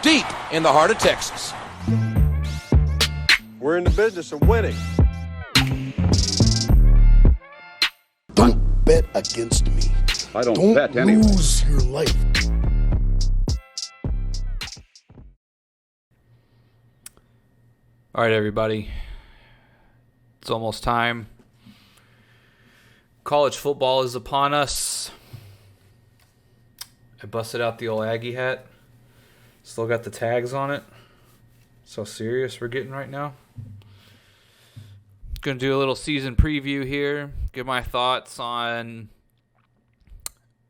deep in the heart of Texas. We're in the business of winning. Don't bet against me. I don't bet anyway. Don't lose your life. All right, everybody. It's almost time. College football is upon us. I busted out the old Aggie hat. Still got the tags on it. So serious we're getting right now. Going to do a little season preview here. Give my thoughts on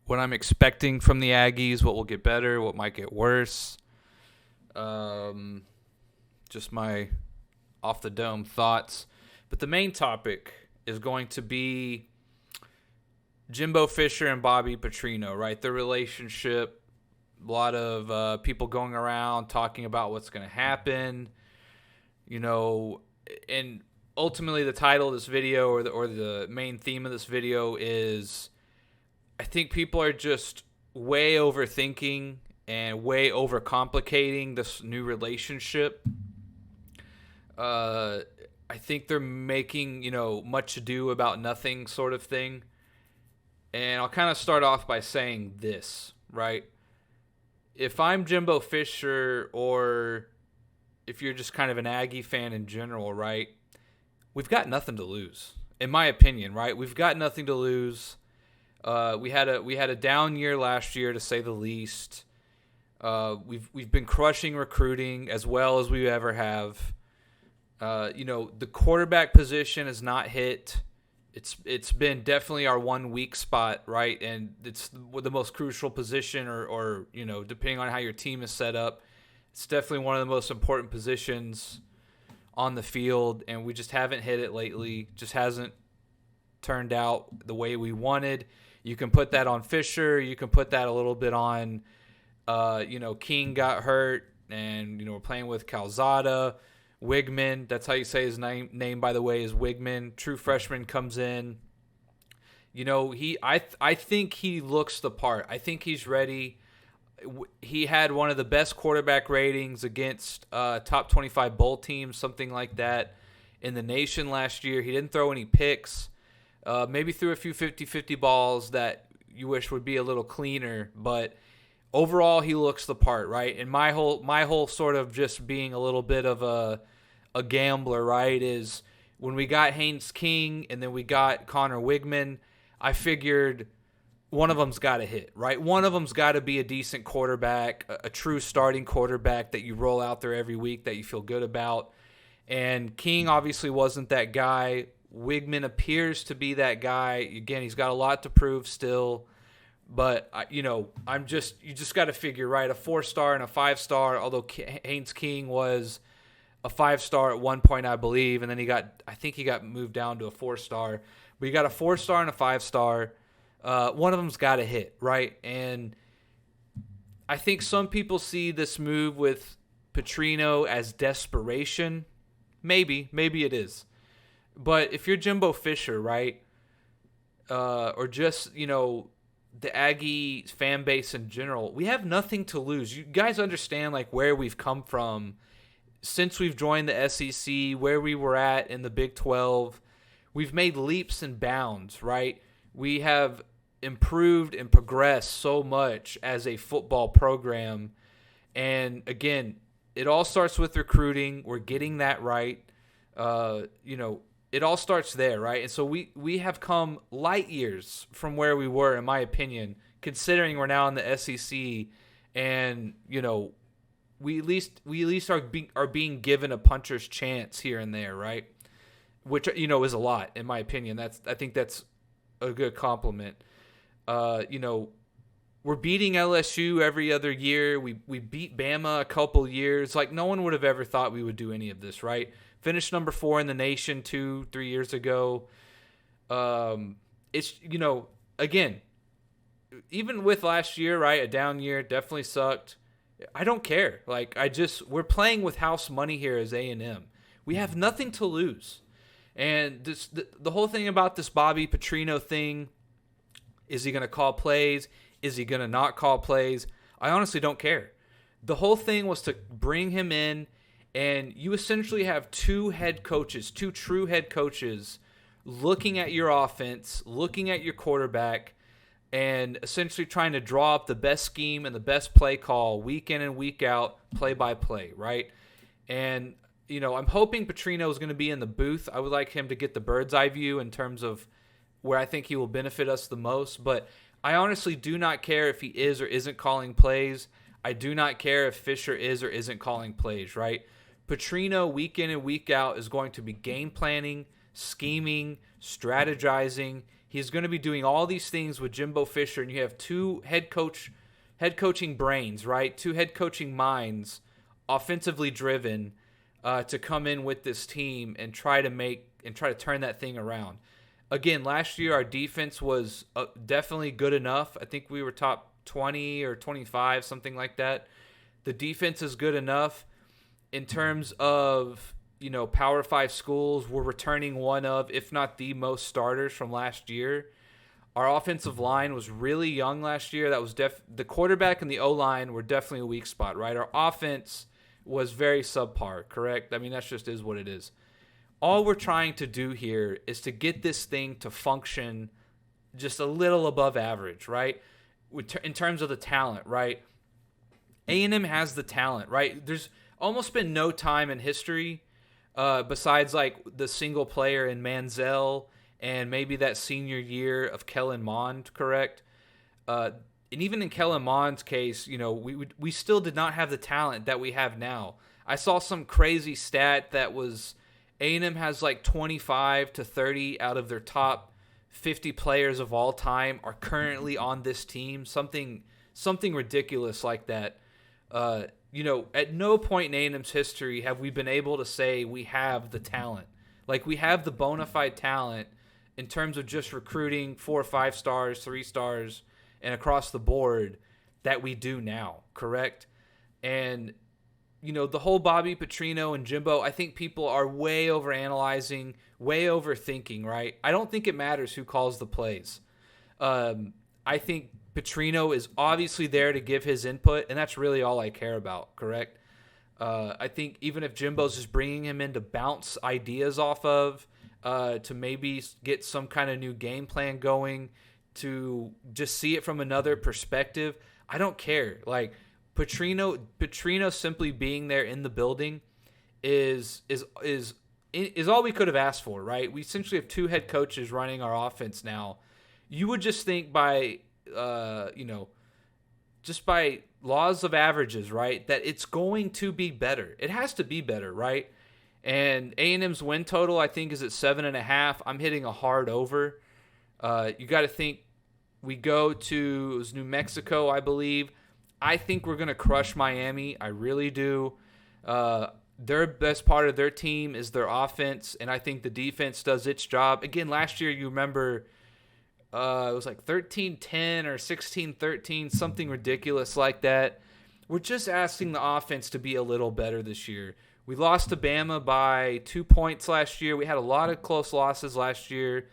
what I'm expecting from the Aggies, what will get better, what might get worse. Just my off-the-dome thoughts. But the main topic is going to be Jimbo Fisher and Bobby Petrino, right? Their relationship. A lot of people going around talking about what's going to happen. You know, and ultimately the title of this video or the main theme of this video is I think people are just way overthinking and way overcomplicating this new relationship. I think they're making, much ado about nothing sort of thing. And I'll kind of start off by saying this, right? If I'm Jimbo Fisher or if you're just kind of an Aggie fan in general, right? We've got nothing to lose, in my opinion, right? We've got nothing to lose. We had a down year last year, to say the least. We've been crushing recruiting as well as we ever have. The quarterback position is not hit. It's been definitely our one weak spot, right? And it's the most crucial position, or depending on how your team is set up, it's definitely one of the most important positions on the field, and we just haven't hit it lately. Just hasn't turned out the way we wanted. You can put that on Fisher. You can put that a little bit on, King got hurt, and, we're playing with Calzada. Wigman, that's how you say his name, by the way, is Wigman. True freshman comes in. I think he looks the part. I think he's ready. He had one of the best quarterback ratings against top 25 bowl teams, something like that, in the nation last year. He didn't throw any picks. Maybe threw a few 50-50 balls that you wish would be a little cleaner, but overall he looks the part, right? And my whole sort of just being a little bit of a gambler, right, is when we got Haynes King and then we got Connor Wigman, I figured one of them's got to hit, right? One of them's got to be a decent quarterback, a true starting quarterback that you roll out there every week that you feel good about. And King obviously wasn't that guy. Wigman appears to be that guy. Again, he's got a lot to prove still. But, you just got to figure, right, a 4-star and a 5-star, although Haynes King was a 5-star at one point, I believe, and then he got moved down to a 4-star. But you got a 4-star and a 5-star. One of them's got to hit, right? And I think some people see this move with Petrino as desperation. Maybe it is. But if you're Jimbo Fisher, right, or just, the Aggie fan base in general, we have nothing to lose. You guys understand, where we've come from since we've joined the SEC, where we were at in the Big 12. We've made leaps and bounds, right? We have improved and progressed so much as a football program. And, again, it all starts with recruiting. We're getting that right. It all starts there, right? And so we have come light years from where we were, in my opinion, considering we're now in the SEC, and we at least are being given a puncher's chance here and there, right? Which is a lot, in my opinion. I think that's a good compliment. We're beating LSU every other year. We beat Bama a couple years. No one would have ever thought we would do any of this, right? Finished number 4 in the nation 2-3 years ago. It's, again, even with last year, right, a down year, definitely sucked. I don't care. We're playing with house money here as A&M. We have nothing to lose. And the whole thing about this Bobby Petrino thing, is he going to call plays? Is he going to not call plays? I honestly don't care. The whole thing was to bring him in, and you essentially have two true head coaches, looking at your offense, looking at your quarterback, and essentially trying to draw up the best scheme and the best play call week in and week out, play by play, right? And, I'm hoping Petrino is going to be in the booth. I would like him to get the bird's eye view in terms of where I think he will benefit us the most. But I honestly do not care if he is or isn't calling plays. I do not care if Fisher is or isn't calling plays, right? Petrino, week in and week out, is going to be game planning, scheming, strategizing. He's going to be doing all these things with Jimbo Fisher, and you have two head coaching brains, right? Two head coaching minds, offensively driven, to come in with this team and try to turn that thing around. Again, last year our defense was definitely good enough. I think we were top 20 or 25, something like that. The defense is good enough in terms of, Power 5 schools. We're returning one of, if not the most starters from last year. Our offensive line was really young last year. That was the quarterback and the O-line were definitely a weak spot, right? Our offense was very subpar, correct? I mean, that just is what it is. All we're trying to do here is to get this thing to function just a little above average, right? In terms of the talent, right? A&M has the talent, right? There's almost been no time in history besides like the single player in Manziel and maybe that senior year of Kellen Mond, correct? And even in Kellen Mond's case, we still did not have the talent that we have now. I saw some crazy stat that was A&M has like 25 to 30 out of their top 50 players of all time are currently on this team. Something ridiculous like that. At no point in A&M's history have we been able to say we have the talent. Like, we have the bona fide talent in terms of just recruiting 4 or 5 stars, 3 stars, and across the board that we do now, correct? And, the whole Bobby Petrino and Jimbo, I think people are way overanalyzing, way overthinking, right? I don't think it matters who calls the plays. I think Petrino is obviously there to give his input, and that's really all I care about, correct? I think even if Jimbo's just bringing him in to bounce ideas off of, to maybe get some kind of new game plan going, to just see it from another perspective, I don't care. Like, Petrino simply being there in the building is all we could have asked for, right? We essentially have 2 head coaches running our offense now. You would just think by just by laws of averages, right, that it's going to be better. It has to be better, right? And A&M's win total, I think, is at 7.5. I'm hitting a hard over. You got to think we go to, it was New Mexico, I believe. I think we're going to crush Miami. I really do. Their best part of their team is their offense, and I think the defense does its job. Again, last year, you remember, it was like 13-10 or 16-13, something ridiculous like that. We're just asking the offense to be a little better this year. We lost to Bama by 2 points last year. We had a lot of close losses last year.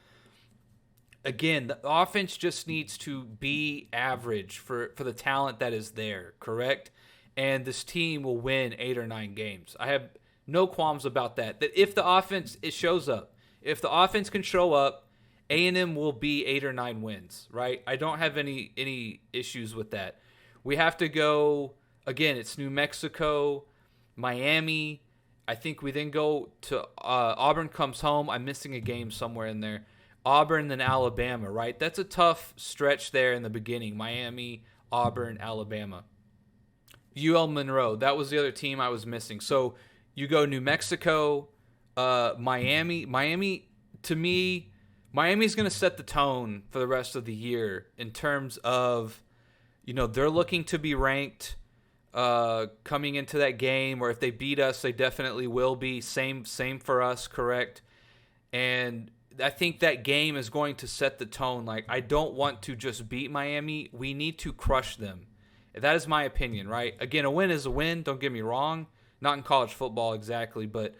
Again, the offense just needs to be average for the talent that is there, correct? And this team will win 8 or 9 games. I have no qualms about that. That if the offense shows up, if the offense can show up, A&M will be 8 or 9 wins, right? I don't have any issues with that. We have to go, again, it's New Mexico, Miami. I think we then go to Auburn comes home. I'm missing a game somewhere in there. Auburn, then Alabama, right? That's a tough stretch there in the beginning. Miami, Auburn, Alabama. UL Monroe, that was the other team I was missing. So you go New Mexico, Miami. Miami, to me, Miami's going to set the tone for the rest of the year in terms of, they're looking to be ranked coming into that game, or if they beat us, they definitely will be. Same for us, correct? And I think that game is going to set the tone. Like, I don't want to just beat Miami. We need to crush them. That is my opinion, right? Again, a win is a win. Don't get me wrong. Not in college football exactly, but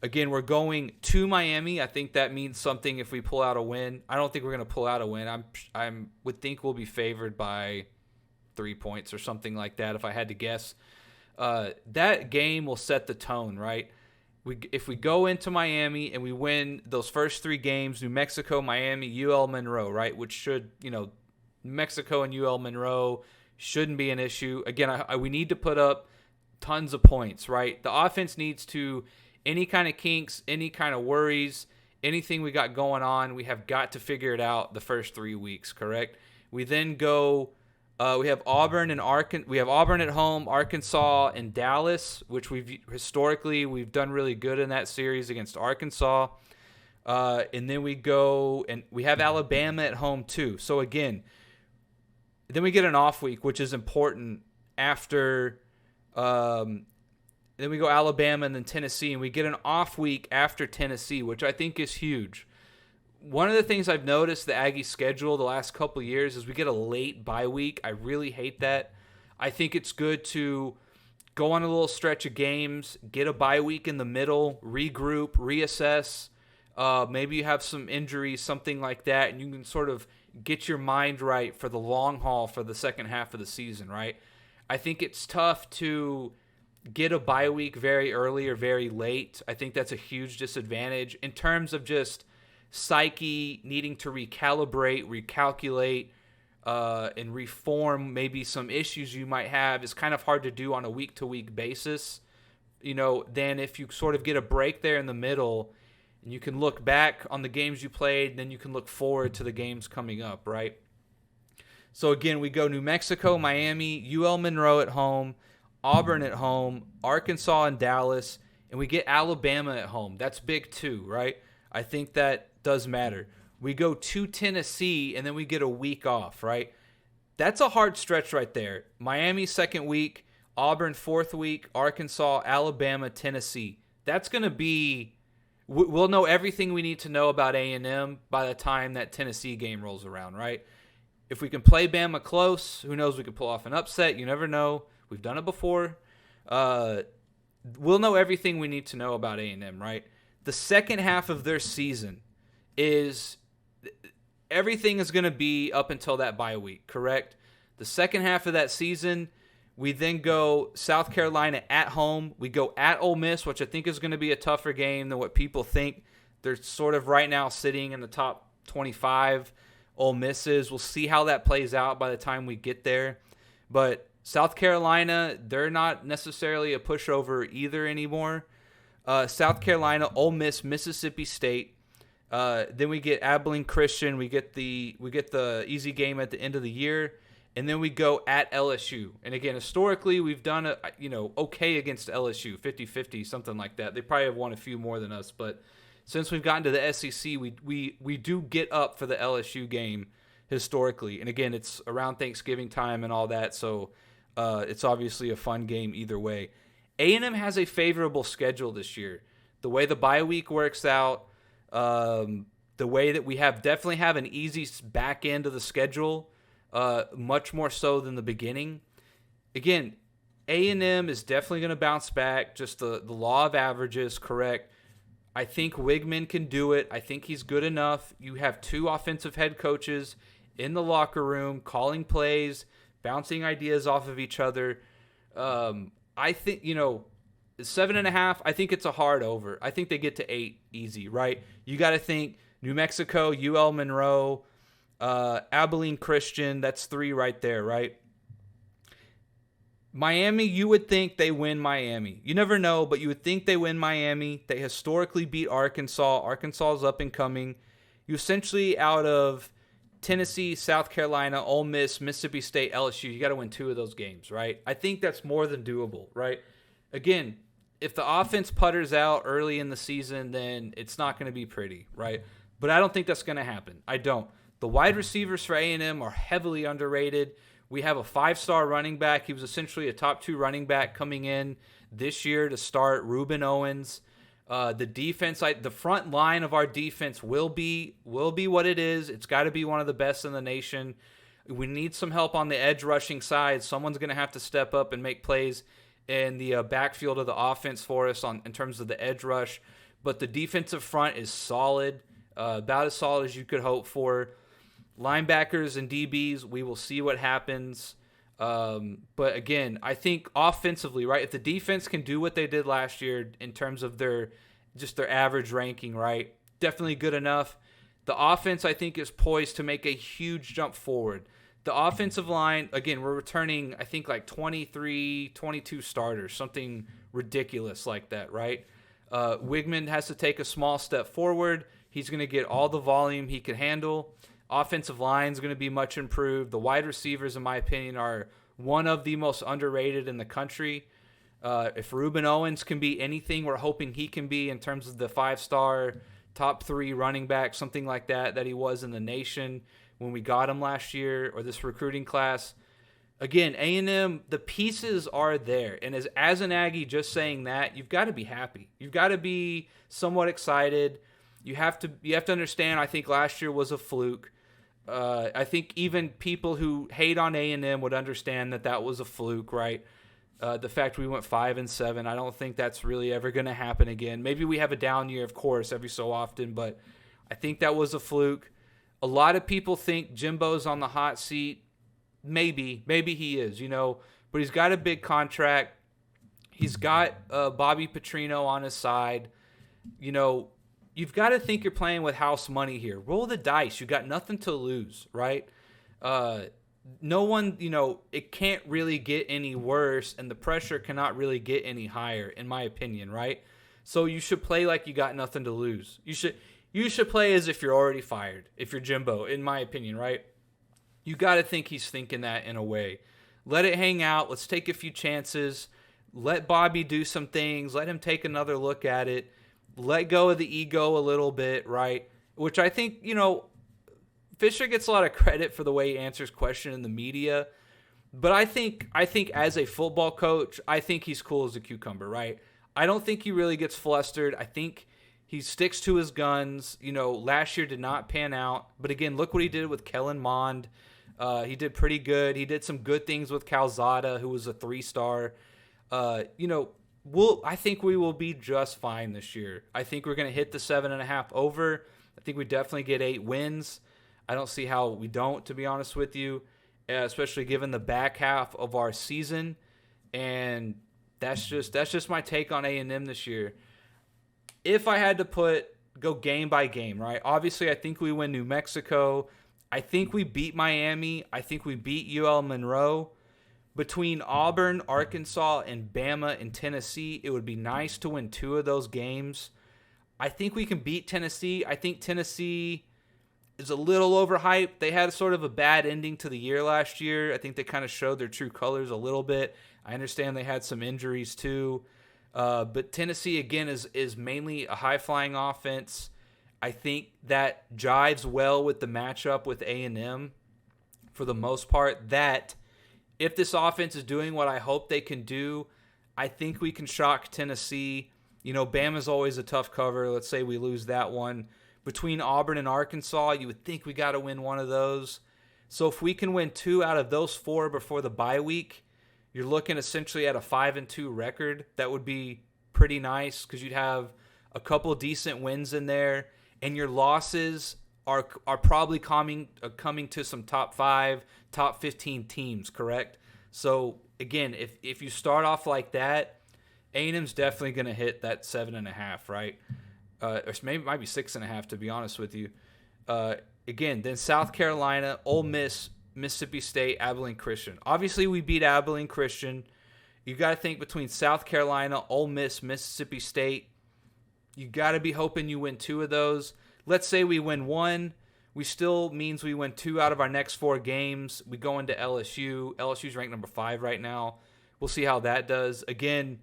again, we're going to Miami. I think that means something if we pull out a win. I don't think we're going to pull out a win. I would think we'll be favored by 3 points or something like that if I had to guess. That game will set the tone, right? If we go into Miami and we win those first 3 games, New Mexico, Miami, UL Monroe, right? Which should, Mexico and UL Monroe shouldn't be an issue. Again, we need to put up tons of points, right? The offense needs to, any kind of kinks, any kind of worries, anything we got going on, we have got to figure it out the first 3 weeks, correct? We then go, we have Auburn and we have Auburn at home, Arkansas and Dallas, which we've done really good in that series against Arkansas. And then we go and we have Alabama at home too. So again, then we get an off week, which is important after. Then we go Alabama and then Tennessee, and we get an off week after Tennessee, which I think is huge. One of the things I've noticed the Aggies schedule the last couple of years is we get a late bye week. I really hate that. I think it's good to go on a little stretch of games, get a bye week in the middle, regroup, reassess. Maybe you have some injuries, something like that, and you can sort of get your mind right for the long haul for the second half of the season, right? I think it's tough to get a bye week very early or very late. I think that's a huge disadvantage in terms of just psyche, needing to recalibrate, recalculate, and reform maybe some issues you might have is kind of hard to do on a week-to-week basis. Then if you sort of get a break there in the middle and you can look back on the games you played, then you can look forward to the games coming up, right? So again, we go New Mexico, Miami, UL Monroe at home, Auburn at home, Arkansas and Dallas, and we get Alabama at home. That's big too, right? I think that does matter. We go to Tennessee, and then we get a week off, right? That's a hard stretch right there. Miami second week, Auburn fourth week, Arkansas, Alabama, Tennessee. That's going to be – we'll know everything we need to know about A&M by the time that Tennessee game rolls around, right? If we can play Bama close, who knows, we could pull off an upset. You never know. We've done it before. We'll know everything we need to know about A&M, right? The second half of their season is everything is going to be up until that bye week, correct? The second half of that season, we then go South Carolina at home. We go at Ole Miss, which I think is going to be a tougher game than what people think. They're sort of right now sitting in the top 25. Ole Miss is. We'll see how that plays out by the time we get there. But South Carolina, they're not necessarily a pushover either anymore. South Carolina, Ole Miss, Mississippi State. Then we get Abilene Christian. We get the easy game at the end of the year, and then we go at LSU. And again, historically, we've done okay against LSU, 50-50, something like that. They probably have won a few more than us, but since we've gotten to the SEC, we do get up for the LSU game historically. And again, it's around Thanksgiving time and all that, so it's obviously a fun game either way. A&M has a favorable schedule this year. The way the bye week works out, the way that we definitely have an easy back end of the schedule, much more so than the beginning. Again, A&M is definitely going to bounce back. Just the law of averages, correct. I think Wigman can do it. I think he's good enough. You have two offensive head coaches in the locker room calling plays, bouncing ideas off of each other. I think, 7.5, I think it's a hard over. I think they get to 8 easy, right? You got to think New Mexico, UL Monroe, Abilene Christian, that's 3 right there, right? Miami, you would think they win Miami. You never know, but you would think they win Miami. They historically beat Arkansas. Arkansas is up and coming. You essentially, out of Tennessee, South Carolina, Ole Miss, Mississippi State, LSU, you got to win 2 of those games, right? I think that's more than doable, right? Again, if the offense putters out early in the season, then it's not going to be pretty, right? But I don't think that's going to happen. I don't. The wide receivers for A&M are heavily underrated. We have a 5-star running back. He was essentially a top 2 running back coming in this year to start, Reuben Owens. The defense, the front line of our defense will be what it is. It's got to be one of the best in the nation. We need some help on the edge rushing side. Someone's going to have to step up and make plays in the backfield of the offense for us in terms of the edge rush. But the defensive front is solid, about as solid as you could hope for. Linebackers and DBs, we will see what happens. But again, I think offensively, right, if the defense can do what they did last year in terms of their average ranking, right, definitely good enough. The offense, I think, is poised to make a huge jump forward. The offensive line, again, we're returning, I think, like 23, 22 starters, something ridiculous like that, right? Wigman has to take a small step forward. He's going to get all the volume he can handle. Offensive line is going to be much improved. The wide receivers, in my opinion, are one of the most underrated in the country. If Reuben Owens can be anything we're hoping he can be in terms of the 5-star, top 3 running back, something like that he was in the nation when we got him last year, or this recruiting class. Again, A&M, the pieces are there. And as an Aggie, just saying that, you've got to be happy. You've got to be somewhat excited. You have to understand, I think last year was a fluke. I think even people who hate on A&M would understand that was a fluke, right? The fact we went 5-7, I don't think that's really ever going to happen again. Maybe we have a down year, of course, every so often, but I think that was a fluke. A lot of people think Jimbo's on the hot seat. Maybe he is, but he's got a big contract. He's got Bobby Petrino on his side. You've got to think you're playing with house money here. Roll the dice. You got nothing to lose, right? No one, it can't really get any worse, and the pressure cannot really get any higher, in my opinion, right? So you should play like you got nothing to lose. You should play as if you're already fired, if you're Jimbo, in my opinion, right? You got to think he's thinking that in a way. Let it hang out. Let's take a few chances. Let Bobby do some things. Let him take another look at it. Let go of the ego a little bit, right? Which I think, Fisher gets a lot of credit for the way he answers questions in the media. But I think as a football coach, I think he's cool as a cucumber, right? I don't think he really gets flustered. I think he sticks to his guns. Last year did not pan out. But again, look what he did with Kellen Mond. He did pretty good. He did some good things with Calzada, who was a 3-star. I think we will be just fine this year. I think we're going to hit the 7.5 over. I think we definitely get 8 wins. I don't see how we don't, to be honest with you, especially given the back half of our season. And that's just my take on A&M this year. If I had to go game by game, right? Obviously, I think we win New Mexico. I think we beat Miami. I think we beat UL Monroe. Between Auburn, Arkansas, and Bama and Tennessee, it would be nice to win 2 of those games. I think we can beat Tennessee. I think Tennessee is a little overhyped. They had sort of a bad ending to the year last year. I think they kind of showed their true colors a little bit. I understand they had some injuries too. But Tennessee, again, is mainly a high-flying offense. I think that jives well with the matchup with A&M for the most part. That if this offense is doing what I hope they can do, I think we can shock Tennessee. Bama's always a tough cover. Let's say we lose that one. Between Auburn and Arkansas, you would think we got to win one of those. So if we can win 2 out of those 4 before the bye week, you're looking essentially at a 5-2 record. That would be pretty nice because you'd have a couple decent wins in there, and your losses are probably coming to some top 5, top 15 teams, correct? So again, if you start off like that, A&M's definitely going to hit that 7.5, right? Or maybe it might be 6.5, to be honest with you. Again, then South Carolina, Ole Miss, Mississippi State, Abilene Christian. Obviously, we beat Abilene Christian. You got to think between South Carolina, Ole Miss, Mississippi State. You got to be hoping you win 2 of those. Let's say we win 1. We still means we win 2 out of our next 4 games. We go into LSU. LSU's ranked number 5 right now. We'll see how that does. Again,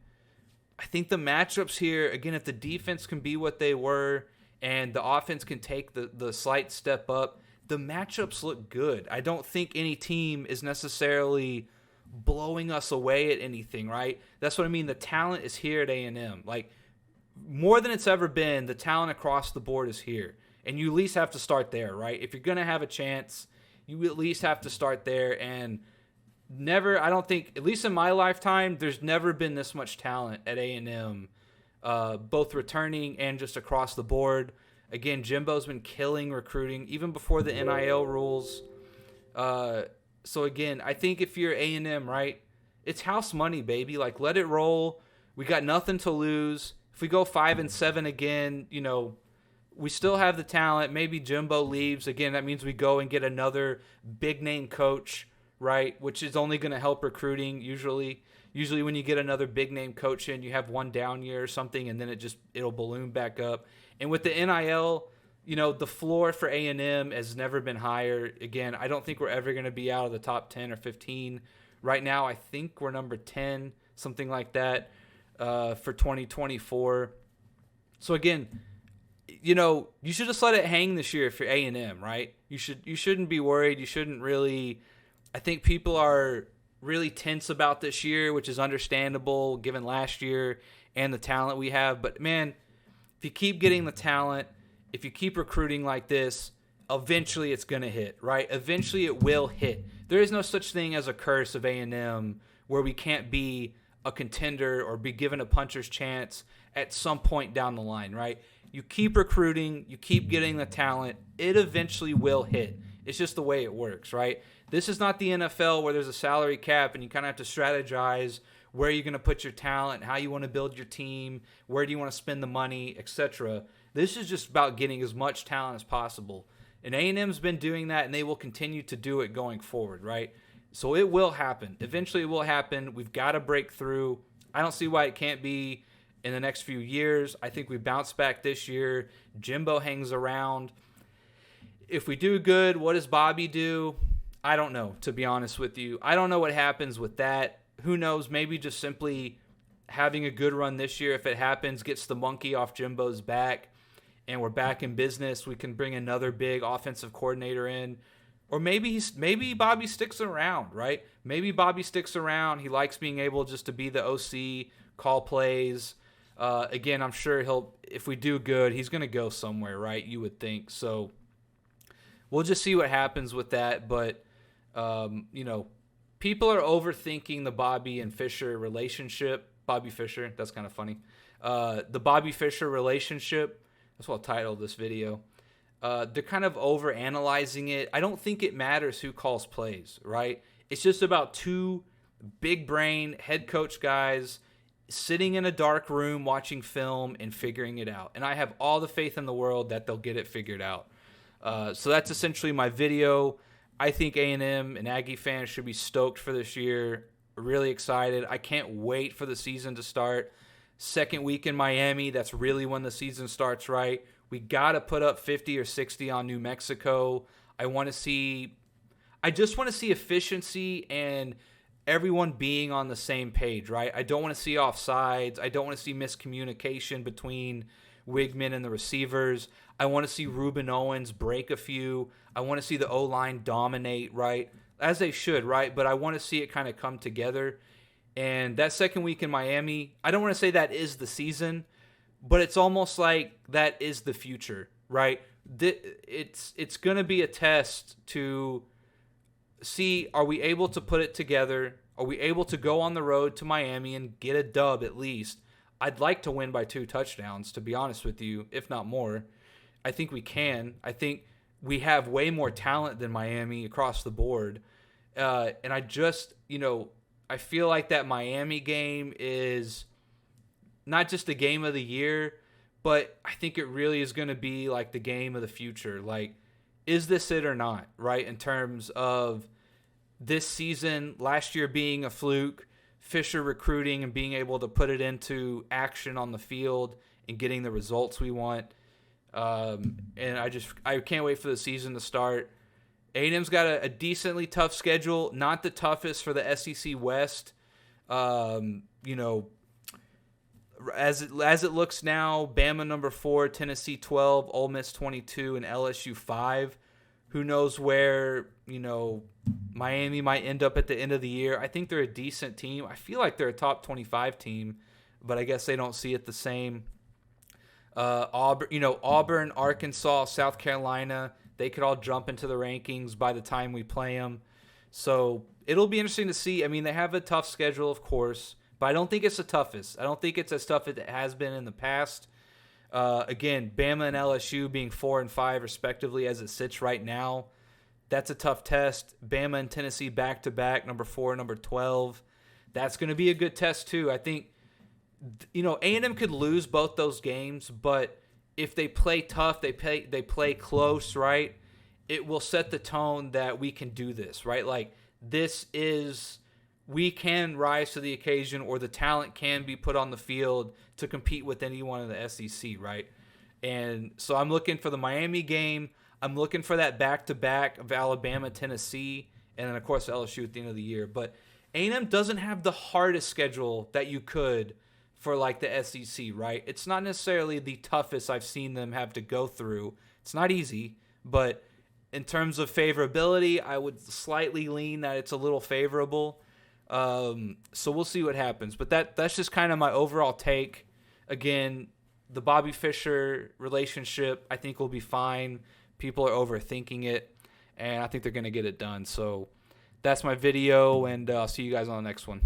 I think the matchups here, again, if the defense can be what they were and the offense can take the slight step up, the matchups look good. I don't think any team is necessarily blowing us away at anything, right? That's what I mean. The talent is here at A&M. Like, more than it's ever been, the talent across the board is here. And you at least have to start there, right? If you're going to have a chance, you at least have to start there. And I don't think, at least in my lifetime, there's never been this much talent at A&M, both returning and just across the board. Again, Jimbo's been killing recruiting, even before the NIL rules. So again, I think if you're A&M, right, it's house money, baby. Like, let it roll. We got nothing to lose. If we go 5-7 again, we still have the talent. Maybe Jimbo leaves again. That means we go and get another big name coach, right? Which is only going to help recruiting usually. Usually when you get another big name coach in, you have one down year or something, and then it'll balloon back up. And with the NIL, the floor for A&M has never been higher. Again, I don't think we're ever going to be out of the top 10 or 15. Right now, I think we're number 10, something like that, for 2024. So again, you should just let it hang this year if you're A&M, right? You shouldn't be worried. You shouldn't really. I think people are really tense about this year, which is understandable given last year and the talent we have. But man, if you keep getting the talent, if you keep recruiting like this, eventually it's going to hit, right? Eventually it will hit. There is no such thing as a curse of A&M where we can't be a contender or be given a puncher's chance at some point down the line, right? You keep recruiting, you keep getting the talent, it eventually will hit. It's just the way it works, right? This is not the NFL where there's a salary cap and you kind of have to strategize where you're going to put your talent, how you want to build your team, where do you want to spend the money, etc. This is just about getting as much talent as possible. And A&M's been doing that, and they will continue to do it going forward, right? So it will happen. Eventually it will happen. We've got to break through. I don't see why it can't be in the next few years. I think we bounce back this year. Jimbo hangs around. If we do good, what does Bobby do? I don't know, to be honest with you. I don't know what happens with that. Who knows? Maybe just simply having a good run this year, if it happens, gets the monkey off Jimbo's back, and we're back in business. We can bring another big offensive coordinator in. Or maybe Bobby sticks around, right? Maybe Bobby sticks around. He likes being able just to be the OC, call plays. Again, I'm sure if we do good, he's going to go somewhere, right? You would think. So we'll just see what happens with that. But, people are overthinking the Bobby and Fisher relationship. Bobby Fisher, that's kind of funny. The Bobby Fisher relationship, that's what I'll title this video. They're kind of overanalyzing it. I don't think it matters who calls plays, right? It's just about two big brain head coach guys sitting in a dark room watching film and figuring it out. And I have all the faith in the world that they'll get it figured out. So that's essentially my video. I think A&M and Aggie fans should be stoked for this year. Really excited. I can't wait for the season to start. Second week in Miami, that's really when the season starts, right? We got to put up 50 or 60 on New Mexico. I just want to see efficiency and everyone being on the same page, right? I don't want to see offsides. I don't want to see miscommunication between Wigman and the receivers. I want to see Reuben Owens break a few. I want to see the O-line dominate, right? As they should, right? But I want to see it kind of come together. And that second week in Miami, I don't want to say that is the season, but it's almost like that is the future, right? It's going to be a test to see, are we able to put it together? Are we able to go on the road to Miami and get a dub at least? I'd like to win by 2 touchdowns, to be honest with you, if not more. I think we can. I think we have way more talent than Miami across the board. And I just, I feel like that Miami game is not just the game of the year, but I think it really is going to be like the game of the future. Like, is this it or not, right? In terms of this season, last year being a fluke, Fisher recruiting and being able to put it into action on the field and getting the results we want. And I can't wait for the season to start. A&M's got a decently tough schedule, not the toughest for the SEC West. As it looks now, Bama number 4, Tennessee 12, Ole Miss 22, and LSU 5. Who knows where, Miami might end up at the end of the year. I think they're a decent team. I feel like they're a top 25 team, but I guess they don't see it the same. Auburn, Arkansas, South Carolina, they could all jump into the rankings by the time we play them. So it'll be interesting to see. I mean, they have a tough schedule, of course, but I don't think it's the toughest. I don't think it's as tough as it has been in the past. Again, Bama and LSU being 4 and 5 respectively as it sits right now. That's a tough test. Bama and Tennessee back-to-back, number 4, number 12. That's going to be a good test too. I think, A&M could lose both those games, but if they play tough, they play close, right? It will set the tone that we can do this, right? Like, we can rise to the occasion, or the talent can be put on the field to compete with anyone in the SEC, right? And so I'm looking for the Miami game. I'm looking for that back-to-back of Alabama, Tennessee, and then, of course, LSU at the end of the year. But A&M doesn't have the hardest schedule that you could for, like, the SEC, right? It's not necessarily the toughest I've seen them have to go through. It's not easy, but in terms of favorability, I would slightly lean that it's a little favorable. So we'll see what happens. But that's just kind of my overall take. Again, the Bobby Fischer relationship, I think, will be fine. People are overthinking it, and I think they're going to get it done. So that's my video, and I'll see you guys on the next one.